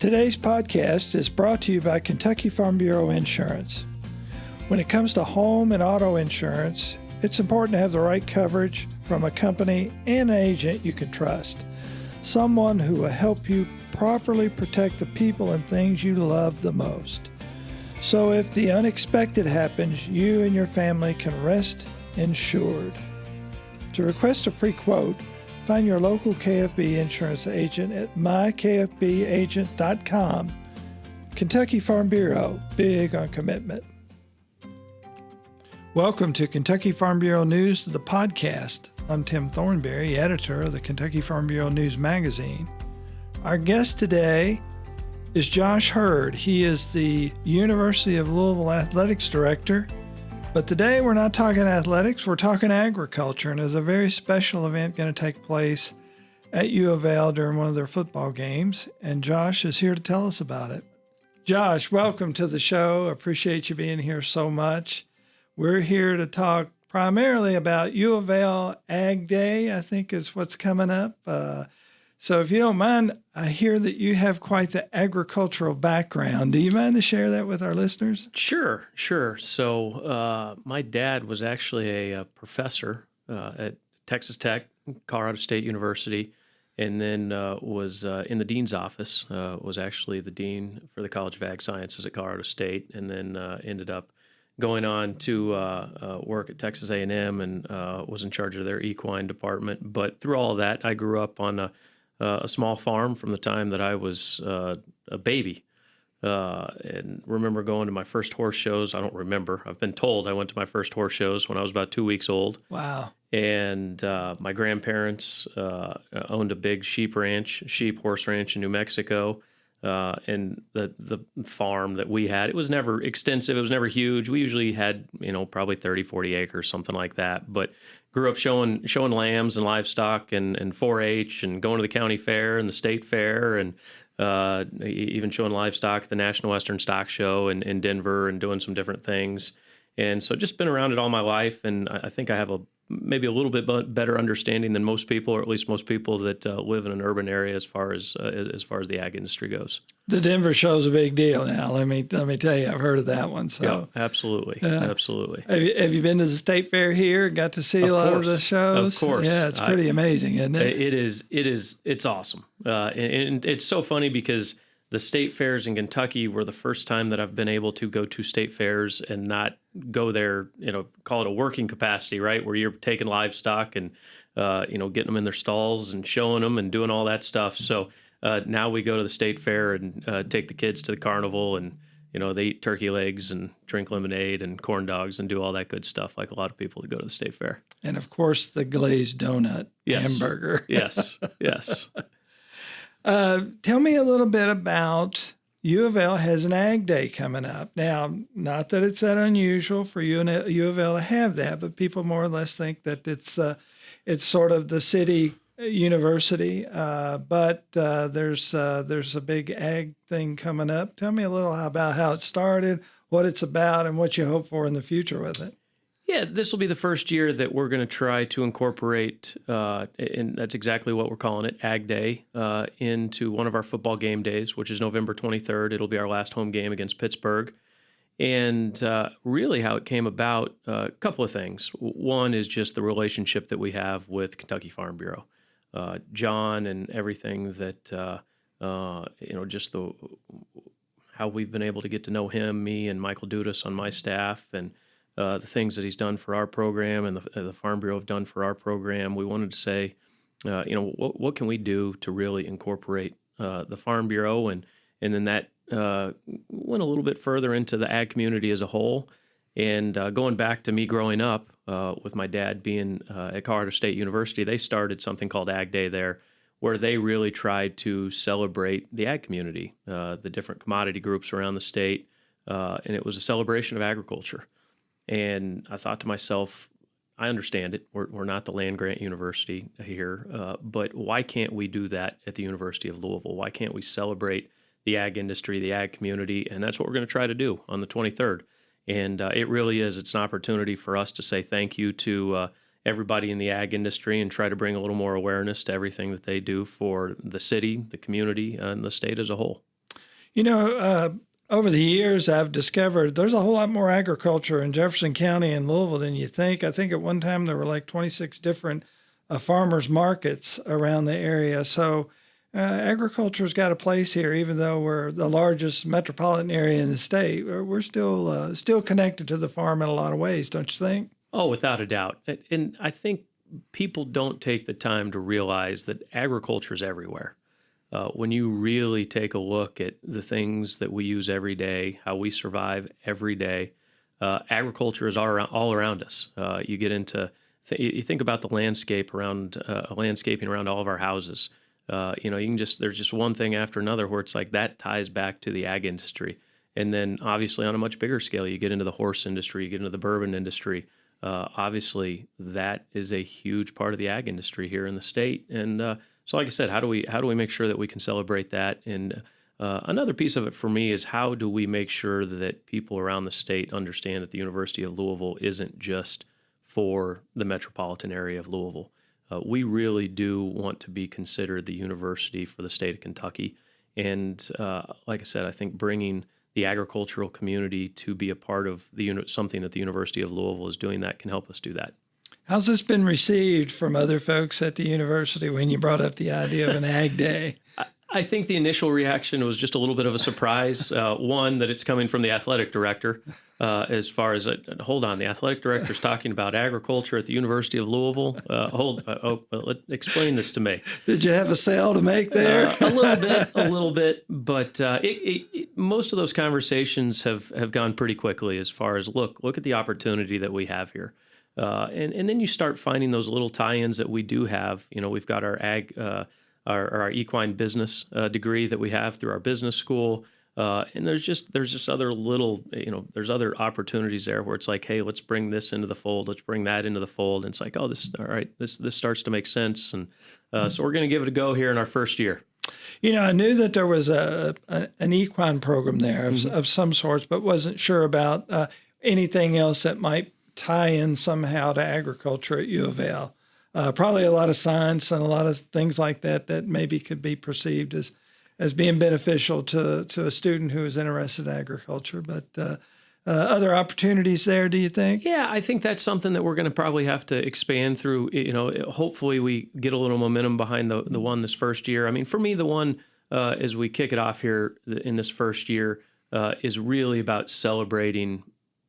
Today's podcast is brought to you by Kentucky Farm Bureau Insurance. When it comes to home and auto insurance, it's important to have the right coverage from a company and an agent you can trust. Someone who will help you properly protect the people and things you love the most. So if the unexpected happens, you and your family can rest insured. To request a free quote, find your local KFB insurance agent at mykfbagent.com. Kentucky Farm Bureau, big on commitment. Welcome to Kentucky Farm Bureau News, the podcast. I'm Tim Thornberry, editor of the Kentucky Farm Bureau News magazine. Our guest today is Josh Heird. He is the University of Louisville athletics director. But today we're not talking athletics, we're talking agriculture, and there's a very special event going to take place at UofL during one of their football games, and Josh is here to tell us about it. Josh, welcome to the show. Appreciate you being here so much. We're here to talk primarily about UofL Ag Day, I think is what's coming up. So if you don't mind, I hear that you have quite the agricultural background. Do you mind to share that with our listeners? Sure. So my dad was actually a professor at Texas Tech, Colorado State University, and then was in the dean's office, was actually the dean for the College of Ag Sciences at Colorado State, and then ended up going on to work at Texas A&M and was in charge of their equine department. But through all of that, I grew up on a small farm from the time that I was a baby. And remember going to my first horse shows. I don't remember. I've been told I went to my first horse shows when I was about 2 weeks old. Wow. And my grandparents owned a big horse ranch in New Mexico. And the farm that we had, it was never extensive. It was never huge. We usually had, probably 30, 40 acres, something like that. But grew up showing lambs and livestock and 4-H and going to the county fair and the state fair and even showing livestock at the National Western Stock Show in Denver and doing some different things. And so just been around it all my life. And I think I have maybe a little bit better understanding than most people, or at least most people that live in an urban area as far as the ag industry goes. The Denver show's a big deal now. Let me tell you, I've heard of that one. So yeah, absolutely. Absolutely. Have you been to the state fair here? Got to see a lot of the shows? Of course. Yeah, it's pretty amazing, isn't it? It's awesome. And it's so funny because the state fairs in Kentucky were the first time that I've been able to go to state fairs and not go there, call it a working capacity, right? Where you're taking livestock and, getting them in their stalls and showing them and doing all that stuff. So now we go to the state fair and take the kids to the carnival and, they eat turkey legs and drink lemonade and corn dogs and do all that good stuff like a lot of people that go to the state fair. And, of course, the glazed donut hamburger. Yes. Tell me a little bit about UofL has an Ag Day coming up. Now, not that it's that unusual for UofL to have that, but people more or less think that it's sort of the city university. But there's a big ag thing coming up. Tell me a little about how it started, what it's about, and what you hope for in the future with it. Yeah, this will be the first year that we're going to try to incorporate, and that's exactly what we're calling it, Ag Day, into one of our football game days, which is November 23rd. It'll be our last home game against Pittsburgh. And really how it came about, a couple of things. One is just the relationship that we have with Kentucky Farm Bureau. John and everything that, just how we've been able to get to know him, me and Michael Dudas on my staff, and the things that he's done for our program and the Farm Bureau have done for our program. We wanted to say, what can we do to really incorporate the Farm Bureau? And then that went a little bit further into the ag community as a whole. And going back to me growing up with my dad being at Colorado State University, they started something called Ag Day there, where they really tried to celebrate the ag community, the different commodity groups around the state. And it was a celebration of agriculture. And I thought to myself, I understand it. We're not the land-grant university here, but why can't we do that at the University of Louisville? Why can't we celebrate the ag industry, the ag community? And that's what we're going to try to do on the 23rd. And it really is. It's an opportunity for us to say thank you to everybody in the ag industry and try to bring a little more awareness to everything that they do for the city, the community, and the state as a whole. Over the years, I've discovered there's a whole lot more agriculture in Jefferson County and Louisville than you think. I think at one time there were like 26 different farmers markets around the area. So agriculture's got a place here, even though we're the largest metropolitan area in the state. We're still connected to the farm in a lot of ways, don't you think? Oh, without a doubt. And I think people don't take the time to realize that agriculture is everywhere. When you really take a look at the things that we use every day, how we survive every day, agriculture is all around us. You get into, you think about the landscape around, landscaping around all of our houses. There's just one thing after another where it's like that ties back to the ag industry. And then obviously on a much bigger scale, you get into the horse industry, you get into the bourbon industry. Obviously, that is a huge part of the ag industry here in the state. And so like I said, how do we make sure that we can celebrate that? And another piece of it for me is how do we make sure that people around the state understand that the University of Louisville isn't just for the metropolitan area of Louisville. We really do want to be considered the university for the state of Kentucky. And like I said, I think bringing the agricultural community to be a part of something that the University of Louisville is doing that can help us do that. How's this been received from other folks at the university when you brought up the idea of an Ag Day? I think the initial reaction was just a little bit of a surprise. One, that it's coming from the athletic director. As far as, hold on, the athletic director's talking about agriculture at the University of Louisville. Explain this to me. Did you have a sale to make there? A little bit. But most of those conversations have gone pretty quickly as far as, look at the opportunity that we have here. And then you start finding those little tie-ins that we do have. We've got our ag, our equine business degree that we have through our business school. And there's just other little, there's other opportunities there where it's like, hey, let's bring this into the fold. Let's bring that into the fold. And it's like, oh, this starts to make sense. And so we're going to give it a go here in our first year. I knew that there was an equine program there of some sorts, but wasn't sure about anything else that might tie in somehow to agriculture at U of L. Probably a lot of science and a lot of things like that maybe could be perceived as being beneficial to a student who is interested in agriculture. But other opportunities there, do you think? Yeah, I think that's something that we're going to probably have to expand through. Hopefully we get a little momentum behind the one this first year. I mean, for me, the one as we kick it off here in this first year is really about celebrating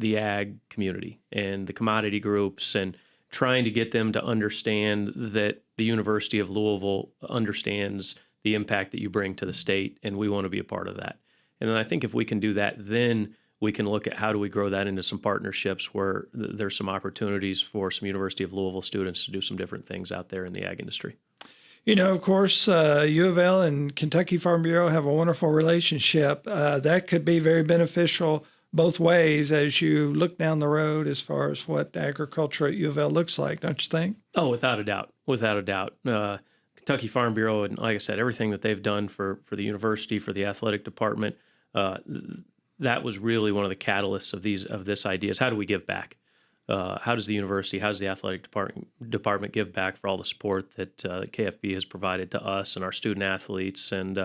the ag community and the commodity groups and trying to get them to understand that the University of Louisville understands the impact that you bring to the state, and we want to be a part of that. And then I think if we can do that, then we can look at how do we grow that into some partnerships where there's some opportunities for some University of Louisville students to do some different things out there in the ag industry. Of course, U of L and Kentucky Farm Bureau have a wonderful relationship. That could be very beneficial both ways as you look down the road as far as what agriculture at U of L looks like, don't you think? Oh, without a doubt. Kentucky Farm Bureau, and like I said, everything that they've done for the university, for the athletic department, that was really one of the catalysts of this idea is how do we give back? How does the university, how does the athletic department give back for all the support that KFB has provided to us and our student athletes? And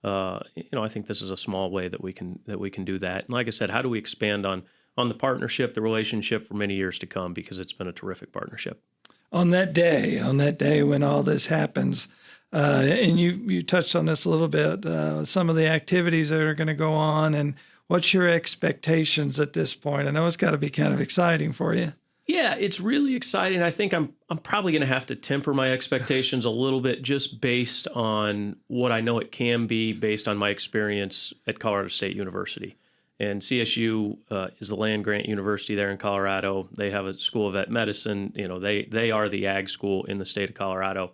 I think this is a small way that we can do that. And like I said, how do we expand on the partnership, the relationship for many years to come? Because it's been a terrific partnership. On that day when all this happens, and you touched on this a little bit, some of the activities that are going to go on, and what's your expectations at this point? I know it's got to be kind of exciting for you. Yeah, it's really exciting. I think I'm probably going to have to temper my expectations a little bit just based on what I know it can be based on my experience at Colorado State University. And CSU is the land-grant university there in Colorado. They have a school of vet medicine. They are the ag school in the state of Colorado.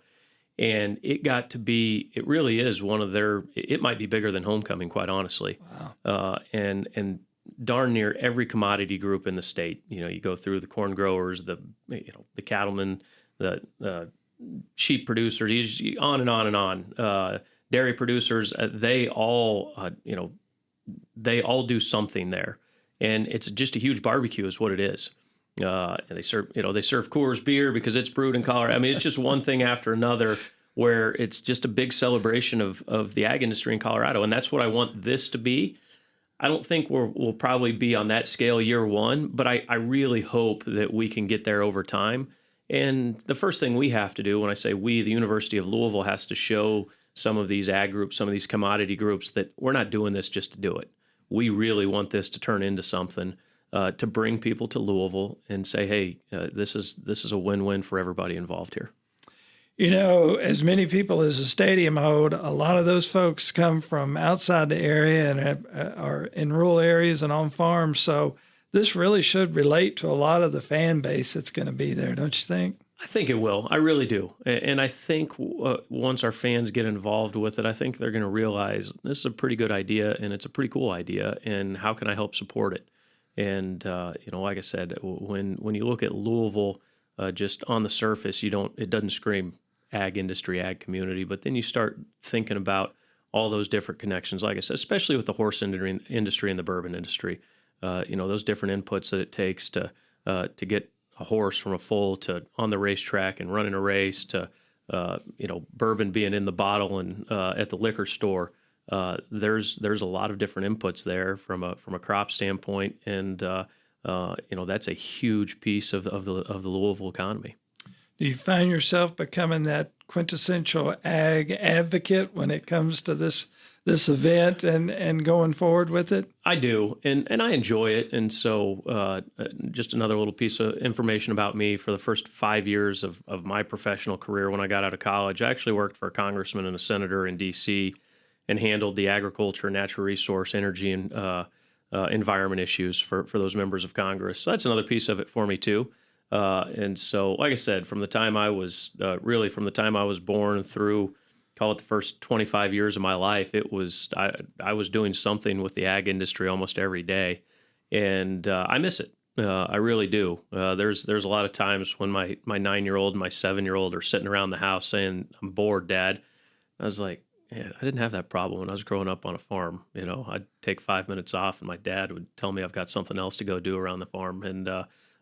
And it really is one of it might be bigger than homecoming, quite honestly. Wow. And darn near every commodity group in the state. You go through the corn growers, the cattlemen, the sheep producers, on and on and on. Dairy producers, they all do something there, and it's just a huge barbecue, is what it is. And they serve Coors beer because it's brewed in Colorado. I mean, it's just one thing after another where it's just a big celebration of the ag industry in Colorado. And that's what I want this to be. I don't think we'll probably be on that scale year one, but I really hope that we can get there over time. And the first thing we have to do, when I say we, the University of Louisville has to show some of these ag groups, some of these commodity groups, that we're not doing this just to do it. We really want this to turn into something to bring people to Louisville and say, hey, this is a win-win for everybody involved here. You know, as many people as the stadium hold, a lot of those folks come from outside the area and are in rural areas and on farms. So this really should relate to a lot of the fan base that's going to be there, don't you think? I think it will. I really do. And I think once our fans get involved with it, I think they're going to realize this is a pretty good idea and it's a pretty cool idea. And how can I help support it? And, like I said, when you look at Louisville, just on the surface, it doesn't scream ag industry, ag community, but then you start thinking about all those different connections, like I said, especially with the horse industry and the bourbon industry, those different inputs that it takes to get a horse from a foal to on the racetrack and running a race to, bourbon being in the bottle and at the liquor store. There's a lot of different inputs there from a crop standpoint. And, that's a huge piece of the Louisville economy. Do you find yourself becoming that quintessential ag advocate when it comes to this event and going forward with it? I do, and I enjoy it. And so just another little piece of information about me. For the first 5 years of my professional career when I got out of college, I actually worked for a congressman and a senator in D.C. and handled the agriculture, natural resource, energy, and environment issues for those members of Congress. So that's another piece of it for me, too. And so, like I said, from the time I was born through, call it the first 25 years of my life, I was doing something with the ag industry almost every day, and I miss it. I really do. There's a lot of times when my 9-year-old and my 7-year-old are sitting around the house saying, "I'm bored, Dad." I was like, "Yeah, I didn't have that problem when I was growing up on a farm. I'd take 5 minutes off, and my dad would tell me I've got something else to go do around the farm." And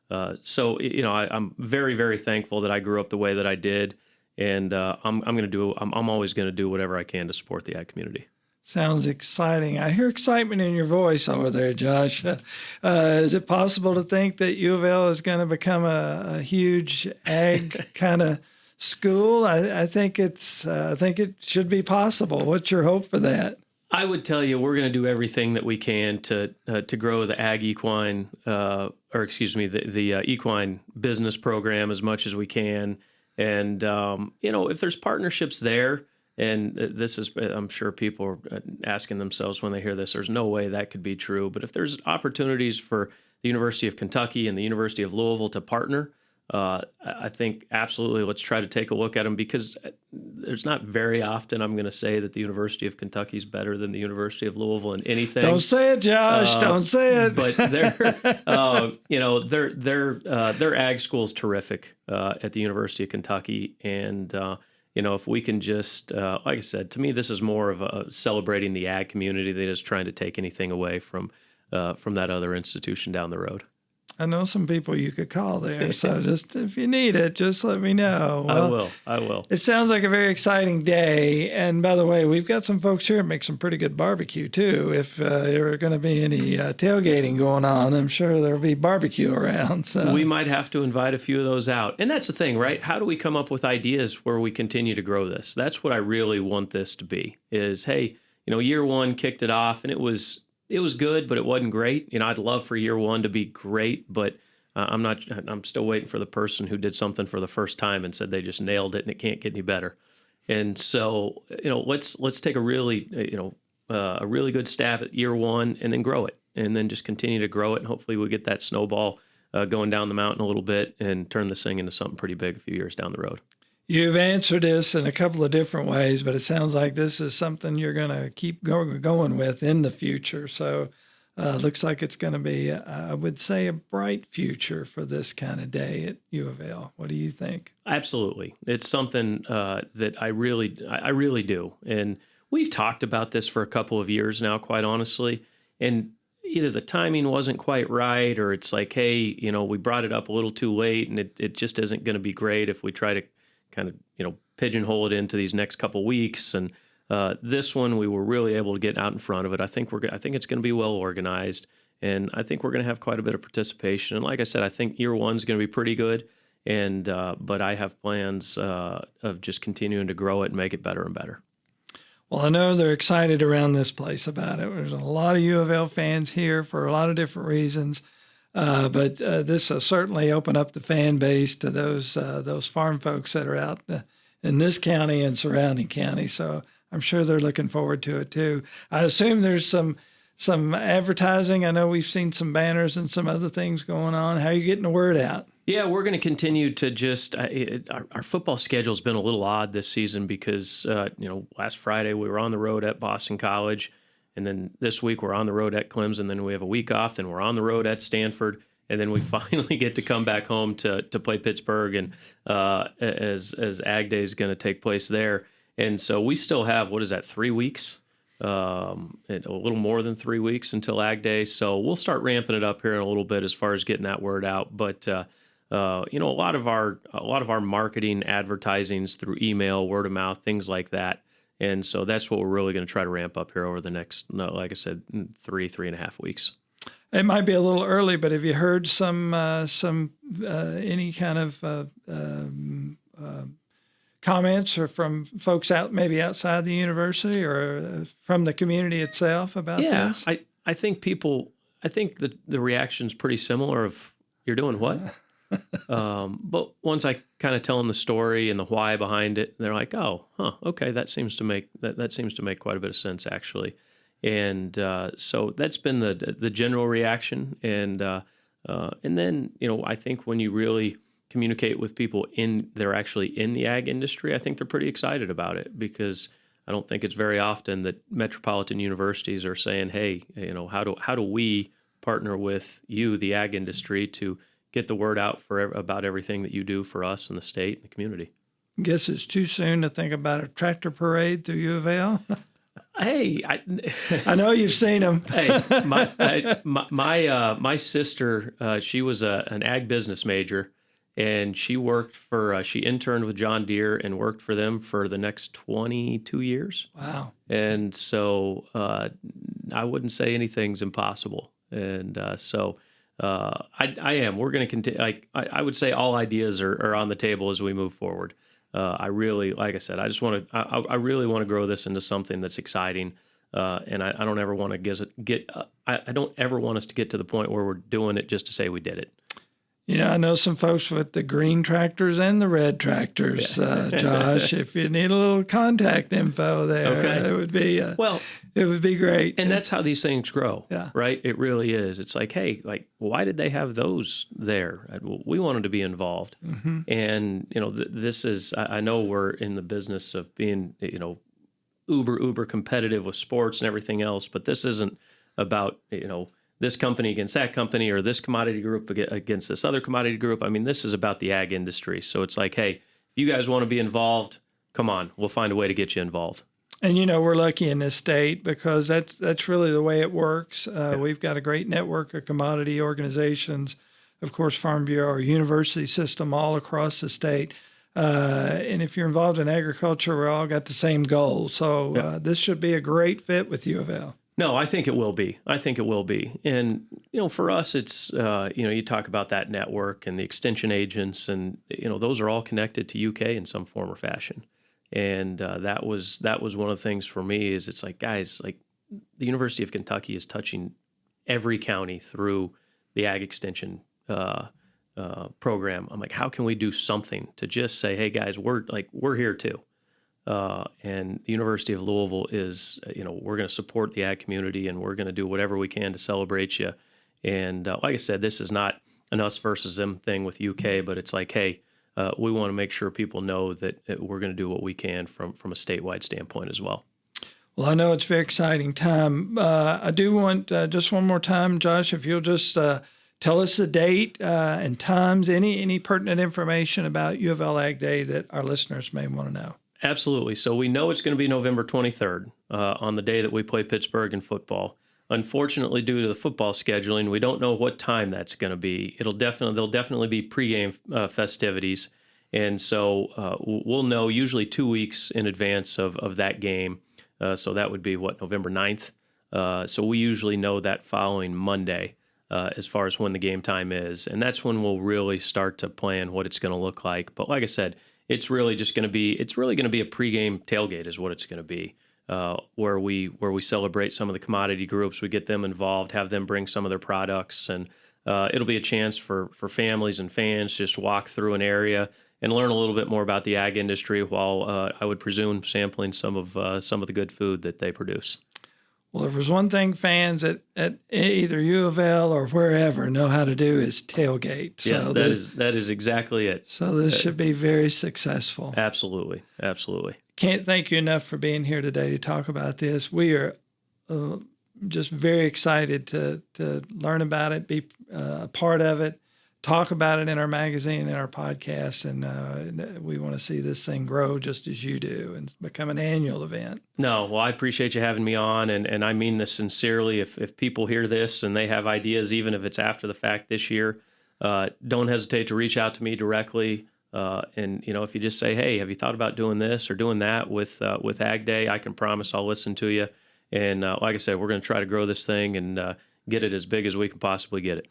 I'm very, very thankful that I grew up the way that I did, and I'm always going to do whatever I can to support the ag community. Sounds exciting. I hear excitement in your voice over there, Josh. Is it possible to think that U of L is going to become a huge ag kind of school? I think it should be possible. What's your hope for that? I would tell you we're going to do everything that we can to grow the ag equine, the equine business program as much as we can. And, if there's partnerships there, and this is, I'm sure people are asking themselves when they hear this, there's no way that could be true. But if there's opportunities for the University of Kentucky and the University of Louisville to partner, I think absolutely let's try to take a look at them, because there's not very often I'm going to say that the University of Kentucky is better than the University of Louisville in anything. Don't say it, Josh. Don't say it. But their ag school is terrific at the University of Kentucky, and if we can just, like I said, to me this is more of a celebrating the ag community than just trying to take anything away from that other institution down the road. I know some people you could call there, so just if you need it, just let me know. Well, I will. It sounds like a very exciting day. And by the way, we've got some folks here that make some pretty good barbecue, too. If there are going to be any tailgating going on, I'm sure there'll be barbecue around. So we might have to invite a few of those out. And that's the thing, right? How do we come up with ideas where we continue to grow this? That's what I really want this to be, is, hey, year one kicked it off, and it was good, but it wasn't great. I'd love for year one to be great, but I'm still waiting for the person who did something for the first time and said they just nailed it and it can't get any better. And so, let's take a really good stab at year one and then grow it, and then just continue to grow it. And hopefully we get that snowball going down the mountain a little bit and turn this thing into something pretty big a few years down the road. You've answered this in a couple of different ways, but it sounds like this is something you're going to keep going with in the future. So looks like it's going to be, I would say, a bright future for this kind of day at U of L. What do you think? Absolutely. It's something that I really do. And we've talked about this for a couple of years now, quite honestly. And either the timing wasn't quite right, or it's like, hey, we brought it up a little too late, and it just isn't going to be great if we try to kind of, pigeonhole it into these next couple weeks. And this one, we were really able to get out in front of it. I think it's going to be well organized, and I think we're going to have quite a bit of participation. And like I said, I think year one's going to be pretty good. And but I have plans of just continuing to grow it and make it better and better. Well, I know they're excited around this place about it. There's a lot of U of L fans here for a lot of different reasons. But this will certainly open up the fan base to those farm folks that are out in this county and surrounding counties. So I'm sure they're looking forward to it too. I assume there's some advertising. I know we've seen some banners and some other things going on. How are you getting the word out? Yeah, we're going to continue to just our football schedule's been a little odd this season because last Friday we were on the road at Boston College, and then this week we're on the road at Clemson. Then we have a week off. Then we're on the road at Stanford, and then we finally get to come back home to play Pittsburgh, and as Ag Day is going to take place there. And so we still have 3 weeks, a little more than 3 weeks until Ag Day. So we'll start ramping it up here in a little bit as far as getting that word out, but. A lot of our marketing, advertising's through email, word of mouth, things like that, and so that's what we're really going to try to ramp up here over the next, like I said, 3.5 weeks. It might be a little early, but have you heard some any kind of comments or from folks maybe outside the university or from the community itself about this? Yeah, I think the reaction's pretty similar. Of you're doing what? But once I kind of tell them the story and the why behind it, they're like, "Oh, okay, that seems to make quite a bit of sense, actually." And so that's been the general reaction. And then I think when you really communicate with people they're actually in the ag industry, I think they're pretty excited about it because I don't think it's very often that metropolitan universities are saying, "Hey, how do we partner with you, the ag industry, to get the word out about everything that you do for us and the state and the community." I guess it's too soon to think about a tractor parade through U of L. Hey, I know you've seen them. Hey, my sister, she was an ag business major, and she interned with John Deere and worked for them for the next 22 years. Wow. And so I wouldn't say anything's impossible. And I am. We're going to continue. I would say all ideas are on the table as we move forward. I really, like I said, I really want to grow this into something that's exciting. And I don't ever want to I don't ever want us to get to the point where we're doing it just to say we did it. I know some folks with the green tractors and the red tractors, Josh. If you need a little contact info there, okay. It would be great. And that's how these things grow, yeah. Right? It really is. It's like, hey, why did they have those there? We wanted to be involved. Mm-hmm. And, this is, I know we're in the business of being, uber competitive with sports and everything else, but this isn't about, this company against that company or this commodity group against this other commodity group. I mean, this is about the ag industry. So it's like, hey, if you guys want to be involved, come on, we'll find a way to get you involved. And, we're lucky in this state because that's really the way it works. We've got a great network of commodity organizations, of course, Farm Bureau, our university system all across the state. And if you're involved in agriculture, we all got the same goal. So this should be a great fit with U of L. No, I think it will be. And, for us, it's, you talk about that network and the extension agents and, those are all connected to UK in some form or fashion. And that was one of the things for me is it's like, guys, the University of Kentucky is touching every county through the Ag Extension program. I'm like, how can we do something to just say, hey, guys, we're here too. And the University of Louisville is, we're going to support the ag community and we're going to do whatever we can to celebrate you. And like I said, this is not an us versus them thing with UK, but it's like, hey, we want to make sure people know that we're going to do what we can from a statewide standpoint as well. Well, I know it's a very exciting time. I do want just one more time, Josh, if you'll just tell us the date and times, any pertinent information about U of L Ag Day that our listeners may want to know. Absolutely. So we know it's going to be November 23rd on the day that we play Pittsburgh in football. Unfortunately, due to the football scheduling, we don't know what time that's going to be. There'll definitely be pregame festivities, And so we'll know usually 2 weeks in advance of that game. So that would be, November 9th. So we usually know that following Monday as far as when the game time is. And that's when we'll really start to plan what it's going to look like. But like I said, it's really going to be a pregame tailgate is what it's going to be, where we celebrate some of the commodity groups. We get them involved, have them bring some of their products, and it'll be a chance for families and fans to just walk through an area and learn a little bit more about the ag industry while I would presume sampling some of the good food that they produce. Well, if there's one thing fans at either U of L or wherever know how to do is tailgate. Yes, so that is exactly it. So this should be very successful. Absolutely. Can't thank you enough for being here today to talk about this. We are just very excited to learn about it, be a part of it, talk about it in our magazine and our podcast, and we want to see this thing grow just as you do and become an annual event. No, well, I appreciate you having me on, and I mean this sincerely. If people hear this and they have ideas, even if it's after the fact this year, don't hesitate to reach out to me directly. And if you just say, hey, have you thought about doing this or doing that with Ag Day, I can promise I'll listen to you. And like I said, we're going to try to grow this thing and get it as big as we can possibly get it.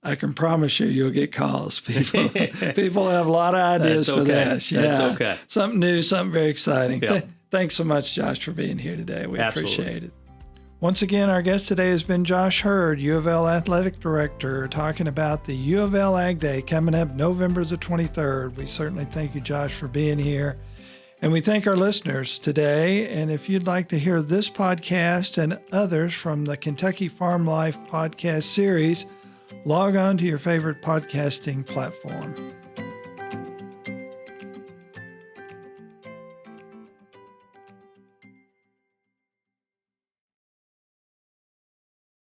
I can promise you'll get calls. People have a lot of ideas for this. Yeah. That's okay. Something new, something very exciting. Yeah. Thanks so much, Josh, for being here today. We Absolutely. Appreciate it. Once again, our guest today has been Josh Heird, U of L Athletic Director, talking about the U of L Ag Day coming up November the 23rd. We certainly thank you, Josh, for being here. And we thank our listeners today. And if you'd like to hear this podcast and others from the Kentucky Farm Life podcast series, log on to your favorite podcasting platform.